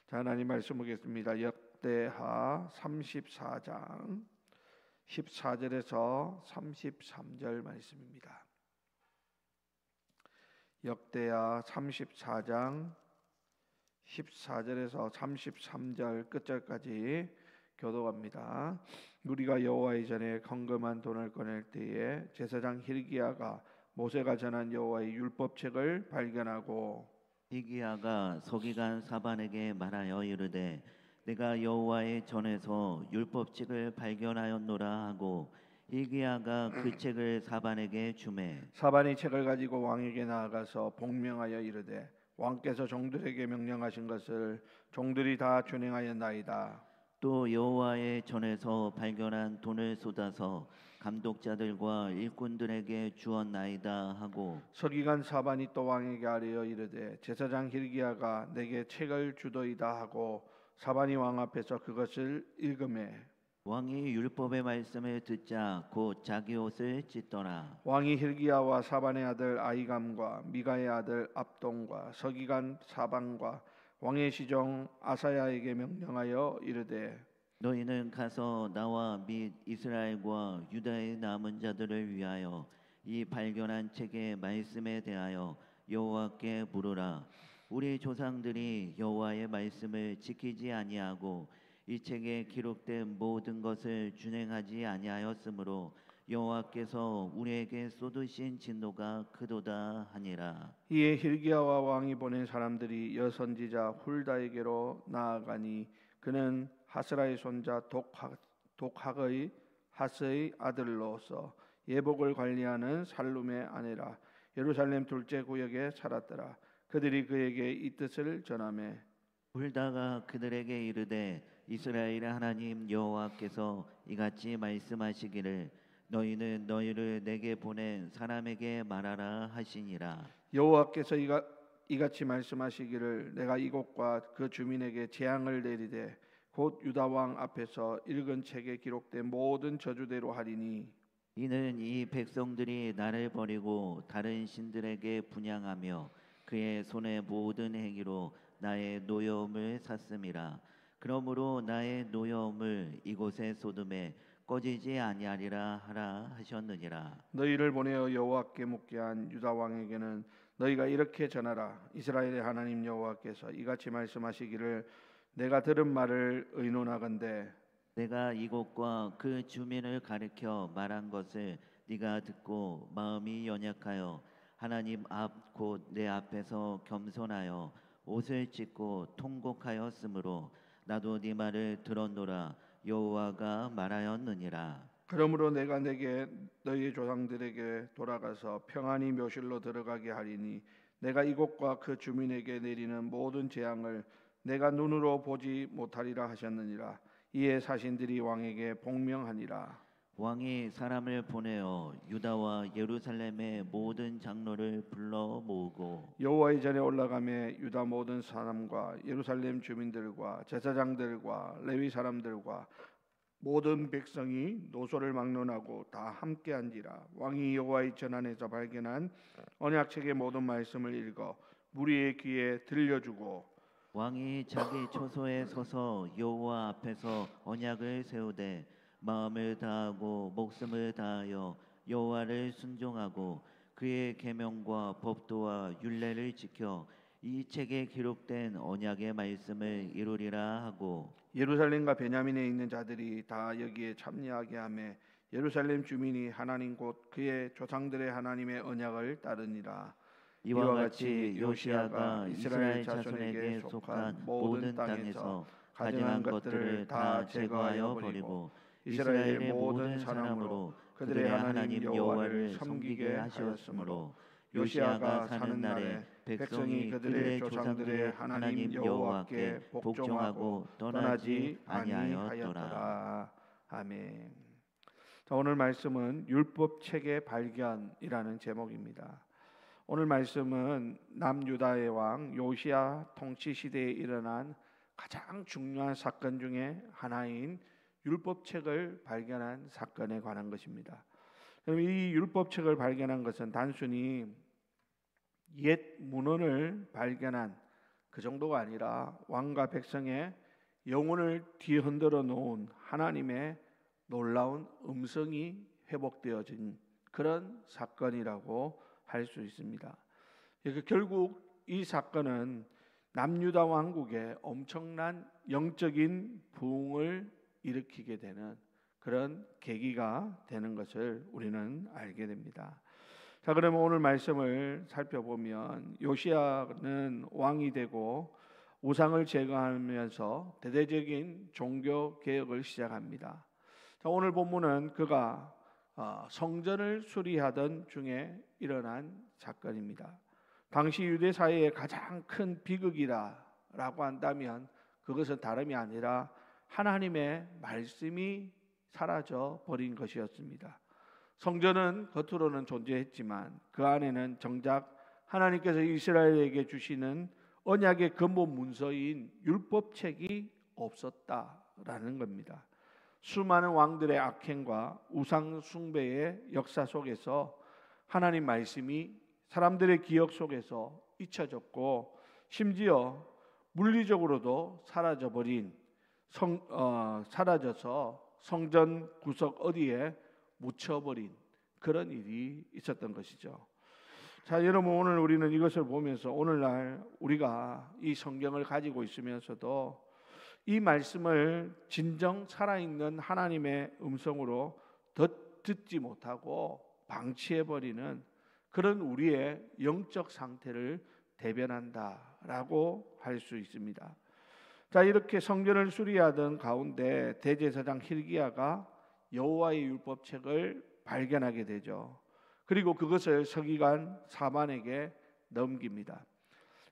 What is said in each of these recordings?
자, 하나님 말씀 보겠습니다. 역대하 34장 14절에서 33절 말씀입니다. 역대하 34장 14절에서 33절 끝절까지 교독합니다. 우리가 여호와의 전에 헌금한 돈을 꺼낼 때에 제사장 hil기야가 모세가 전한 여호와의 율법책을 발견하고 hil기야가 서기관 사반에게 말하여 이르되 내가 여호와의 전에서 율법책을 발견하였노라 하고 hil기야가 그 책을 사반에게 주매 사반이 책을 가지고 왕에게 나아가서 복명하여 이르되 왕께서 종들에게 명령하신 것을 종들이 다 준행하였나이다. 또 여호와의 전에서 발견한 돈을 쏟아서 감독자들과 일꾼들에게 주었나이다 하고 서기관 사반이 또 왕에게 아뢰어 이르되 제사장 hil기야가 내게 책을 주더이다 하고 사반이 왕 앞에서 그것을 읽으매 왕이 율법의 말씀을 듣자 곧 자기 옷을 찢더라. 왕이 hil기야와 사반의 아들 아히감과 미가의 아들 압돈과 서기관 사반과 왕의 시종 아사야에게 명령하여 이르되 너희는 가서 나와 및 이스라엘과 유다의 남은 자들을 위하여 이 발견한 책의 말씀에 대하여 여호와께 물으라. 우리 조상들이 여호와의 말씀을 지키지 아니하고 이 책에 기록된 모든 것을 준행하지 아니하였으므로 여호와께서 우리에게 쏟으신 진노가 크도다 하니라. 이에 hil기야와 왕이 보낸 사람들이 여선지자 훌다에게로 나아가니 그는 하스라의 손자 독학의 하스의 아들로서 예복을 관리하는 살룸의 아내라. 예루살렘 둘째 구역에 살았더라. 그들이 그에게 이 뜻을 전하매 훌다가 그들에게 이르되 이스라엘의 하나님 여호와께서 이같이 말씀하시기를 너희는 너희를 내게 보낸 사람에게 말하라 하시니라. 여호와께서 이같이 말씀하시기를 내가 이곳과 그 주민에게 재앙을 내리되 곧 유다 왕 앞에서 읽은 책에 기록된 모든 저주대로 하리니 이는 이 백성들이 나를 버리고 다른 신들에게 분향하며 그의 손의 모든 행위로 나의 노여움을 샀음이라. 그러므로 나의 노여움을 이곳에 쏟음에 꺼지지 아니하리라 하라 하셨느니라. 너희를 보내어 여호와께 묻게 한 유다 왕에게는 너희가 이렇게 전하라. 이스라엘의 하나님 여호와께서 이같이 말씀하시기를 내가 들은 말을 의논하건대 내가 이곳과 그 주민을 가리켜 말한 것을 네가 듣고 마음이 연약하여 하나님 앞 곧 내 앞에서 겸손하여 옷을 찢고 통곡하였으므로 나도 네 말을 들었노라. 여호와가 말하였느니라. 그러므로 내가 내게 너희 조상들에게 돌아가서 평안히 묘실로 들어가게 하리니 내가 이곳과 그 주민에게 내리는 모든 재앙을 내가 눈으로 보지 못하리라 하셨느니라. 이에 사신들이 왕에게 복명하니라. 왕이 사람을 보내어 유다와 예루살렘의 모든 장로를 불러 모으고 여호와의 전에 올라가매 유다 모든 사람과 예루살렘 주민들과 제사장들과 레위 사람들과 모든 백성이 노소를 막론하고 다 함께한지라. 왕이 여호와의 전 안에서 발견한 언약책의 모든 말씀을 읽어 무리의 귀에 들려주고 왕이 자기 초소에 서서 여호와 앞에서 언약을 세우되 마음을 다하고 목숨을 다하여 여호와를 순종하고 그의 계명과 법도와 율례를 지켜 이 책에 기록된 언약의 말씀을 이루리라 하고 예루살렘과 베냐민에 있는 자들이 다 여기에 참여하게 하며 예루살렘 주민이 하나님 곧 그의 조상들의 하나님의 언약을 따르니라. 이와 같이 요시야가 이스라엘 자손에게 속한 모든 땅에서 가증한 것들을 다 제거하여 버리고 이스라엘의 모든 사람으로 그들의 하나님 여호와를 섬기게 하셨으므로 요시야가 사는 날에 백성이 그들의 조상들의 하나님 여호와께 복종하고 떠나지 아니하였더라. 아멘. 자, 오늘 말씀은 율법책의 발견이라는 제목입니다. 오늘 말씀은 남유다의 왕 요시야 통치 시대에 일어난 가장 중요한 사건 중에 하나인 율법책을 발견한 사건에 관한 것입니다. 그럼 이 율법책을 발견한 것은 단순히 옛 문헌을 발견한 그 정도가 아니라 왕과 백성의 영혼을 뒤흔들어 놓은 하나님의 놀라운 음성이 회복되어진 그런 사건이라고 할 수 있습니다. 결국 이 사건은 남유다 왕국에 엄청난 영적인 부흥을 일으키게 되는 그런 계기가 되는 것을 우리는 알게 됩니다. 자, 그러면 오늘 말씀을 살펴보면 요시야는 왕이 되고 우상을 제거하면서 대대적인 종교 개혁을 시작합니다. 자, 오늘 본문은 그가 성전을 수리하던 중에 일어난 사건입니다. 당시 유대 사회의 가장 큰 비극이라고 한다면 그것은 다름이 아니라 하나님의 말씀이 사라져 버린 것이었습니다. 성전은 겉으로는 존재했지만 그 안에는 정작 하나님께서 이스라엘에게 주시는 언약의 근본 문서인 율법책이 없었다라는 겁니다. 수많은 왕들의 악행과 우상 숭배의 역사 속에서 하나님 말씀이 사람들의 기억 속에서 잊혀졌고 심지어 물리적으로도 사라져서 성전 구석 어디에 묻혀버린 그런 일이 있었던 것이죠. 자, 여러분, 오늘 우리는 이것을 보면서 오늘날 우리가 이 성경을 가지고 있으면서도 이 말씀을 진정 살아있는 하나님의 음성으로 듣지 못하고 방치해버리는 그런 우리의 영적 상태를 대변한다라고 할 수 있습니다. 자, 이렇게 성전을 수리하던 가운데 대제사장 hil기야가 여호와의 율법책을 발견하게 되죠. 그리고 그것을 서기관 사반에게 넘깁니다.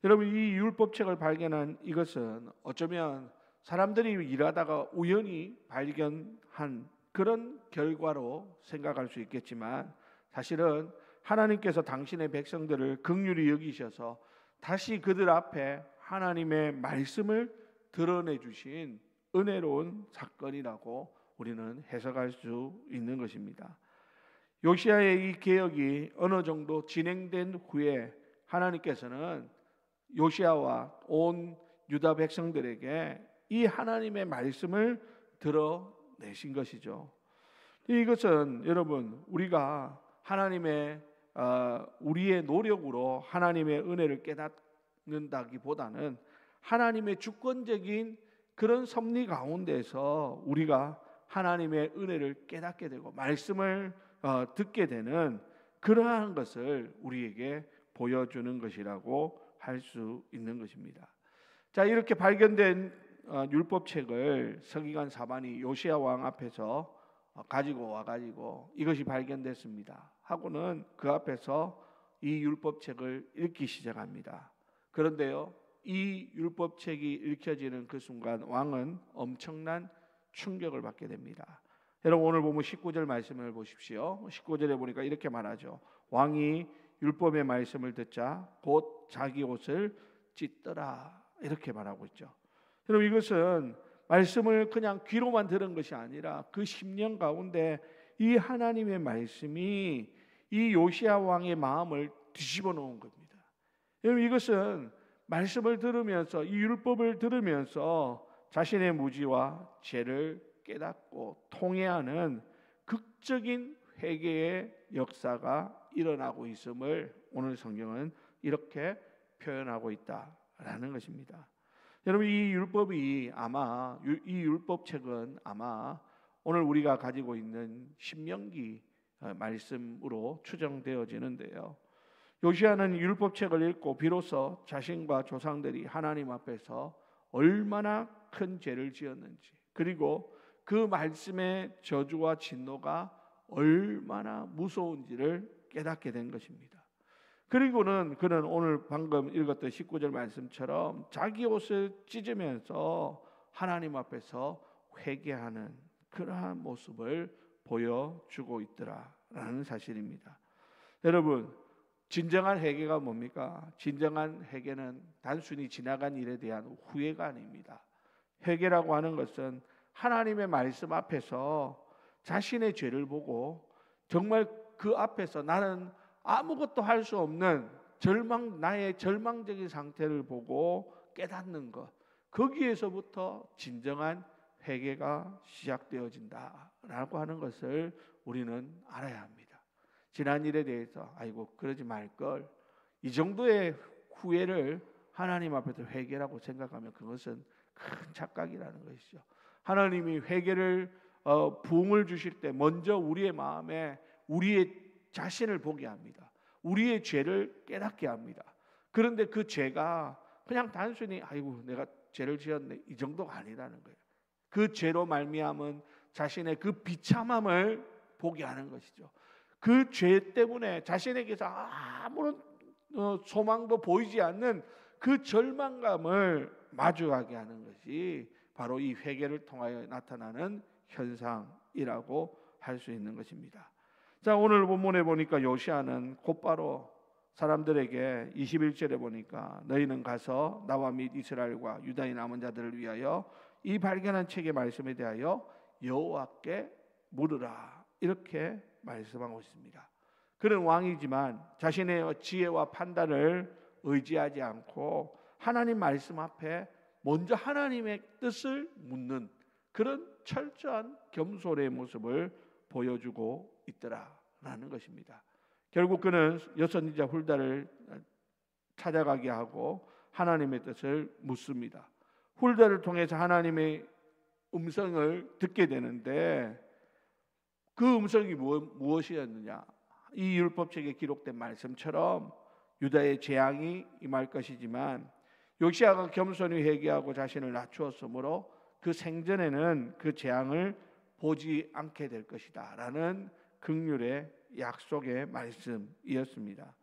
여러분, 이 율법책을 발견한 이것은 어쩌면 사람들이 일하다가 우연히 발견한 그런 결과로 생각할 수 있겠지만 사실은 하나님께서 당신의 백성들을 긍휼히 여기셔서 다시 그들 앞에 하나님의 말씀을 드러내 주신 은혜로운 사건이라고 우리는 해석할 수 있는 것입니다. 요시야의 이 개혁이 어느 정도 진행된 후에 하나님께서는 요시야와 온 유다 백성들에게 이 하나님의 말씀을 드러내신 것이죠. 이것은 여러분, 우리가 우리의 노력으로 하나님의 은혜를 깨닫는다기보다는 하나님의 주권적인 그런 섭리 가운데서 우리가 하나님의 은혜를 깨닫게 되고 말씀을 듣게 되는 그러한 것을 우리에게 보여주는 것이라고 할 수 있는 것입니다. 자, 이렇게 발견된 율법책을 서기관 사반이 요시야 왕 앞에서 가지고 와가지고 이것이 발견됐습니다 하고는 그 앞에서 이 율법책을 읽기 시작합니다. 그런데요, 이 율법책이 읽혀지는 그 순간 왕은 엄청난 충격을 받게 됩니다. 여러분, 오늘 보면 19절 말씀을 보십시오. 19절에 보니까 이렇게 말하죠. 왕이 율법의 말씀을 듣자 곧 자기 옷을 찢더라, 이렇게 말하고 있죠. 여러분, 이것은 말씀을 그냥 귀로만 들은 것이 아니라 그 10년 가운데 이 하나님의 말씀이 이 요시야 왕의 마음을 뒤집어 놓은 겁니다. 여러분, 이것은 말씀을 들으면서, 이 율법을 들으면서 자신의 무지와 죄를 깨닫고 통회하는 극적인 회개의 역사가 일어나고 있음을 오늘 성경은 이렇게 표현하고 있다라는 것입니다. 여러분, 이 율법책은 아마 오늘 우리가 가지고 있는 신명기 말씀으로 추정되어지는데요. 요시야는 율법책을 읽고 비로소 자신과 조상들이 하나님 앞에서 얼마나 큰 죄를 지었는지, 그리고 그 말씀의 저주와 진노가 얼마나 무서운지를 깨닫게 된 것입니다. 그리고는 그는 오늘 방금 읽었던 19절 말씀처럼 자기 옷을 찢으면서 하나님 앞에서 회개하는 그러한 모습을 보여주고 있더라라는 사실입니다. 여러분, 진정한 회개가 뭡니까? 진정한 회개는 단순히 지나간 일에 대한 후회가 아닙니다. 회개라고 하는 것은 하나님의 말씀 앞에서 자신의 죄를 보고 정말 그 앞에서 나는 아무것도 할 수 없는 나의 절망적인 상태를 보고 깨닫는 것, 거기에서부터 진정한 회개가 시작되어진다라고 하는 것을 우리는 알아야 합니다. 지난 일에 대해서 아이고 그러지 말걸, 이 정도의 후회를 하나님 앞에서 회개라고 생각하면 그것은 큰 착각이라는 것이죠. 하나님이 회개를 부흥을 주실 때 먼저 우리의 마음에 우리의 자신을 보게 합니다. 우리의 죄를 깨닫게 합니다. 그런데 그 죄가 그냥 단순히 아이고 내가 죄를 지었네 이 정도가 아니라는 거예요. 그 죄로 말미암은 자신의 그 비참함을 보게 하는 것이죠. 그 죄 때문에 자신에게서 아무런 소망도 보이지 않는 그 절망감을 마주하게 하는 것이 바로 이 회개를 통하여 나타나는 현상이라고 할 수 있는 것입니다. 자, 오늘 본문에 보니까 요시야는 곧바로 사람들에게 21절에 보니까 너희는 가서 나와 및 이스라엘과 유다의 남은 자들을 위하여 이 발견한 책의 말씀에 대하여 여호와께 물으라, 이렇게 말씀하고 있습니다. 그는 왕이지만 자신의 지혜와 판단을 의지하지 않고 하나님 말씀 앞에 먼저 하나님의 뜻을 묻는 그런 철저한 겸손의 모습을 보여주고 있더라라는 것입니다. 결국 그는 여선지자 훌다를 찾아가게 하고 하나님의 뜻을 묻습니다. 훌다를 통해서 하나님의 음성을 듣게 되는데 그 음성이 무엇이었느냐? 이 율법책에 기록된 말씀처럼 유다의 재앙이 임할 것이지만 요시야가 겸손히 회개하고 자신을 낮추었으므로 그 생전에는 그 재앙을 보지 않게 될 것이다 라는 긍휼의 약속의 말씀이었습니다.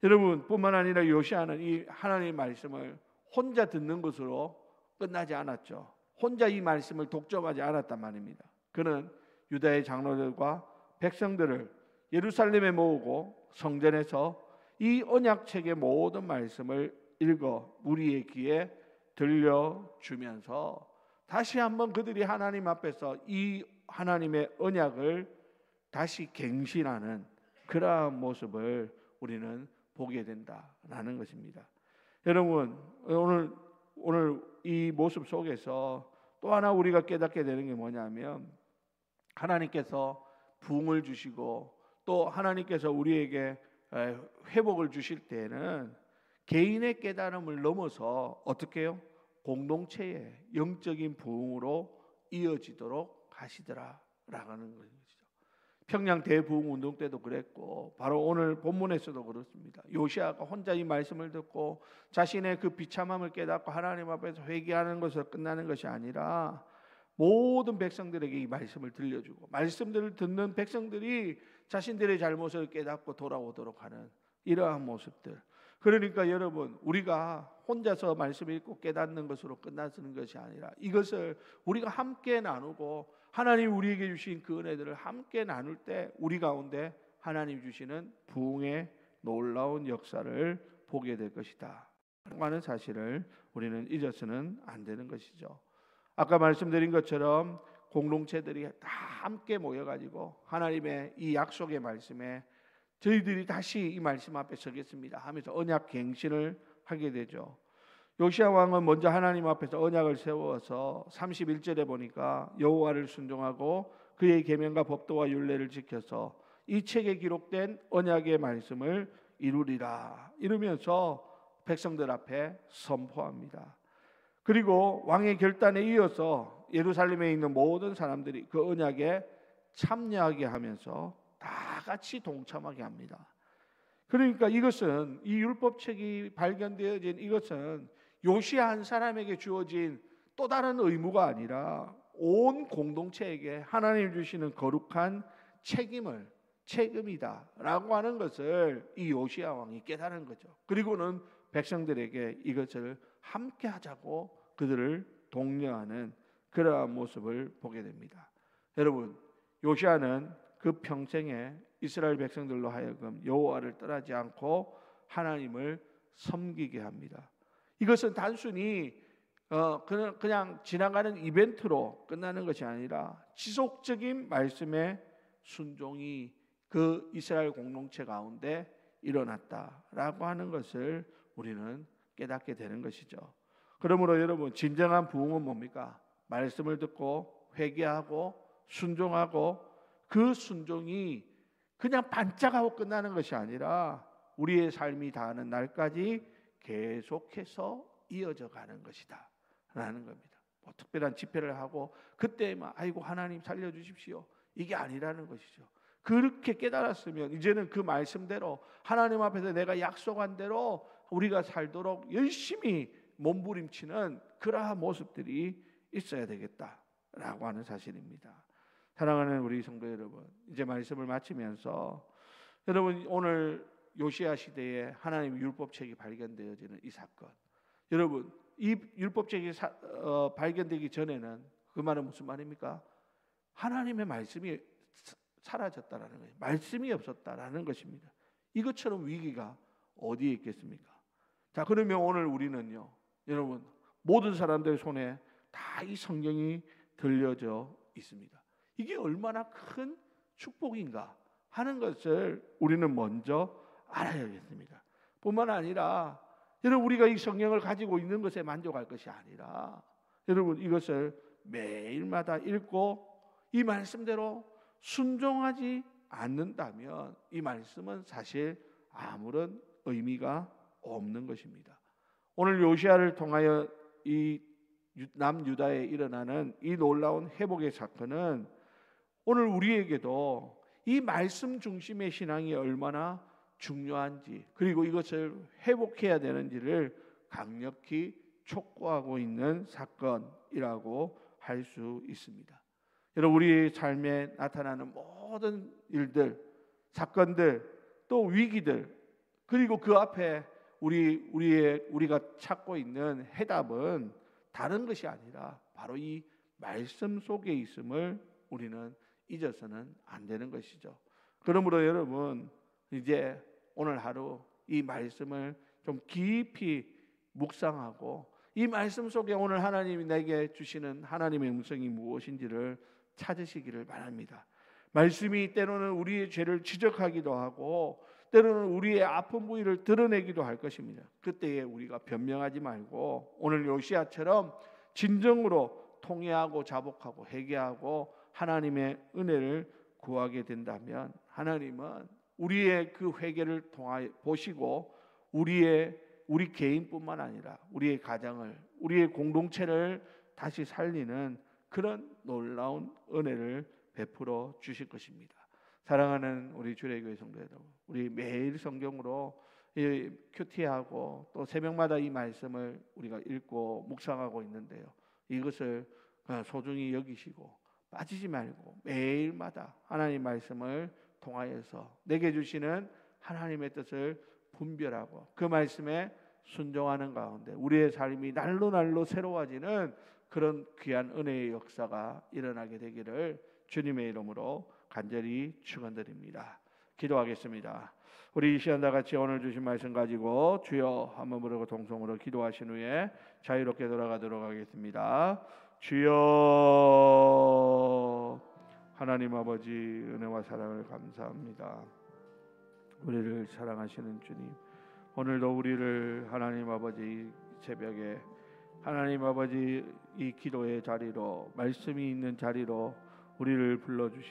여러분, 뿐만 아니라 요시야는 이 하나님의 말씀을 혼자 듣는 것으로 끝나지 않았죠. 혼자 이 말씀을 독점하지 않았단 말입니다. 그는 유다의 장로들과 백성들을 예루살렘에 모으고 성전에서 이 언약책의 모든 말씀을 읽어 무리의 귀에 들려주면서 다시 한번 그들이 하나님 앞에서 이 하나님의 언약을 다시 갱신하는 그러한 모습을 우리는 보게 된다라는 것입니다. 여러분, 오늘 이 모습 속에서 또 하나 우리가 깨닫게 되는 게 뭐냐면 하나님께서 부흥을 주시고 또 하나님께서 우리에게 회복을 주실 때에는 개인의 깨달음을 넘어서 어떻게 해요? 공동체의 영적인 부흥으로 이어지도록 하시더라라는 것이죠. 평양 대부흥 운동 때도 그랬고 바로 오늘 본문에서도 그렇습니다. 요시야가 혼자 이 말씀을 듣고 자신의 그 비참함을 깨닫고 하나님 앞에서 회개하는 것으로 끝나는 것이 아니라 모든 백성들에게 이 말씀을 들려주고 말씀들을 듣는 백성들이 자신들의 잘못을 깨닫고 돌아오도록 하는 이러한 모습들. 그러니까 여러분, 우리가 혼자서 말씀 읽고 깨닫는 것으로 끝나는 것이 아니라 이것을 우리가 함께 나누고 하나님 우리에게 주신 그 은혜들을 함께 나눌 때 우리 가운데 하나님 주시는 부흥의 놀라운 역사를 보게 될 것이다 하는 사실을 우리는 잊어서는 안 되는 것이죠. 아까 말씀드린 것처럼 공동체들이 다 함께 모여가지고 하나님의 이 약속의 말씀에 저희들이 다시 이 말씀 앞에 서겠습니다 하면서 언약 갱신을 하게 되죠. 요시야 왕은 먼저 하나님 앞에서 언약을 세워서 31절에 보니까 여호와를 순종하고 그의 계명과 법도와 율례를 지켜서 이 책에 기록된 언약의 말씀을 이루리라 이러면서 백성들 앞에 선포합니다. 그리고 왕의 결단에 이어서 예루살렘에 있는 모든 사람들이 그 언약에 참여하게 하면서 다 같이 동참하게 합니다. 그러니까 이것은 이 율법책이 발견되어진 이것은 요시야 한 사람에게 주어진 또 다른 의무가 아니라 온 공동체에게 하나님 주시는 거룩한 책임이다라고 하는 것을 이 요시야 왕이 깨달은 거죠. 그리고는 백성들에게 이것을 함께 하자고 그들을 독려하는 그러한 모습을 보게 됩니다. 여러분, 요시야는 그 평생에 이스라엘 백성들로 하여금 여호와를 떠나지 않고 하나님을 섬기게 합니다. 이것은 단순히 그냥 지나가는 이벤트로 끝나는 것이 아니라 지속적인 말씀의 순종이 그 이스라엘 공동체 가운데 일어났다라고 하는 것을 우리는 깨닫게 되는 것이죠. 그러므로 여러분, 진정한 부흥은 뭡니까? 말씀을 듣고 회개하고 순종하고, 그 순종이 그냥 반짝하고 끝나는 것이 아니라 우리의 삶이 다하는 날까지 계속해서 이어져 가는 것이다 라는 겁니다. 뭐 특별한 집회를 하고 그때만 아이고 하나님 살려주십시오, 이게 아니라는 것이죠. 그렇게 깨달았으면 이제는 그 말씀대로 하나님 앞에서 내가 약속한 대로 우리가 살도록 열심히 몸부림치는 그러한 모습들이 있어야 되겠다라고 하는 사실입니다. 사랑하는 우리 성도 여러분, 이제 말씀을 마치면서 여러분, 오늘 요시야 시대에 하나님 율법책이 발견되어지는 이 사건, 여러분, 이 율법책이 발견되기 전에는 그 말은 무슨 말입니까? 하나님의 말씀이 사라졌다라는 거예요. 말씀이 없었다라는 것입니다. 이것처럼 위기가 어디에 있겠습니까? 자, 그러면 오늘 우리는요, 여러분, 모든 사람들 손에 다 이 성경이 들려져 있습니다. 이게 얼마나 큰 축복인가 하는 것을 우리는 먼저 알아야겠습니다. 뿐만 아니라 여러분, 우리가 이 성경을 가지고 있는 것에 만족할 것이 아니라 여러분, 이것을 매일마다 읽고 이 말씀대로 순종하지 않는다면 이 말씀은 사실 아무런 의미가 없는 것입니다. 오늘 요시야를 통하여 이 남유다에 일어나는 이 놀라운 회복의 사건은 오늘 우리에게도 이 말씀 중심의 신앙이 얼마나 중요한지, 그리고 이것을 회복해야 되는지를 강력히 촉구하고 있는 사건이라고 할 수 있습니다. 여러분, 우리의 삶에 나타나는 모든 일들, 사건들, 또 위기들, 그리고 그 앞에 우리가 찾고 있는 해답은 다른 것이 아니라 바로 이 말씀 속에 있음을 우리는 잊어서는 안 되는 것이죠. 그러므로 여러분, 이제 오늘 하루 이 말씀을 좀 깊이 묵상하고 이 말씀 속에 오늘 하나님이 내게 주시는 하나님의 음성이 무엇인지를 찾으시기를 바랍니다. 말씀이 때로는 우리의 죄를 지적하기도 하고 때로는 우리의 아픈 부위를 드러내기도 할 것입니다. 그때에 우리가 변명하지 말고 오늘 요시야처럼 진정으로 통회하고 자복하고 회개하고 하나님의 은혜를 구하게 된다면 하나님은 우리의 그 회개를 통하여 보시고 우리 개인뿐만 아니라 우리의 가정을, 우리의 공동체를 다시 살리는 그런 놀라운 은혜를 베풀어 주실 것입니다. 사랑하는 우리 주례교회 성도 여러분, 우리 매일 성경으로 큐티하고 또 새벽마다 이 말씀을 우리가 읽고 묵상하고 있는데요, 이것을 소중히 여기시고 빠지지 말고 매일마다 하나님 말씀을 통하여서 내게 주시는 하나님의 뜻을 분별하고 그 말씀에 순종하는 가운데 우리의 삶이 날로 새로워지는 그런 귀한 은혜의 역사가 일어나게 되기를 주님의 이름으로 간절히 축원드립니다. 기도하겠습니다. 우리 이 시간 다 같이 오늘 주신 말씀 가지고 주여 한번 부르고 동성으로 기도하신 후에 자유롭게 돌아가도록 하겠습니다. 주여, 하나님 아버지 은혜와 사랑을 감사합니다. 우리를 사랑하시는 주님, 오늘도 우리를 하나님 아버지 새벽에 하나님 아버지 이 기도의 자리로, 말씀이 있는 자리로 우리를 불러주시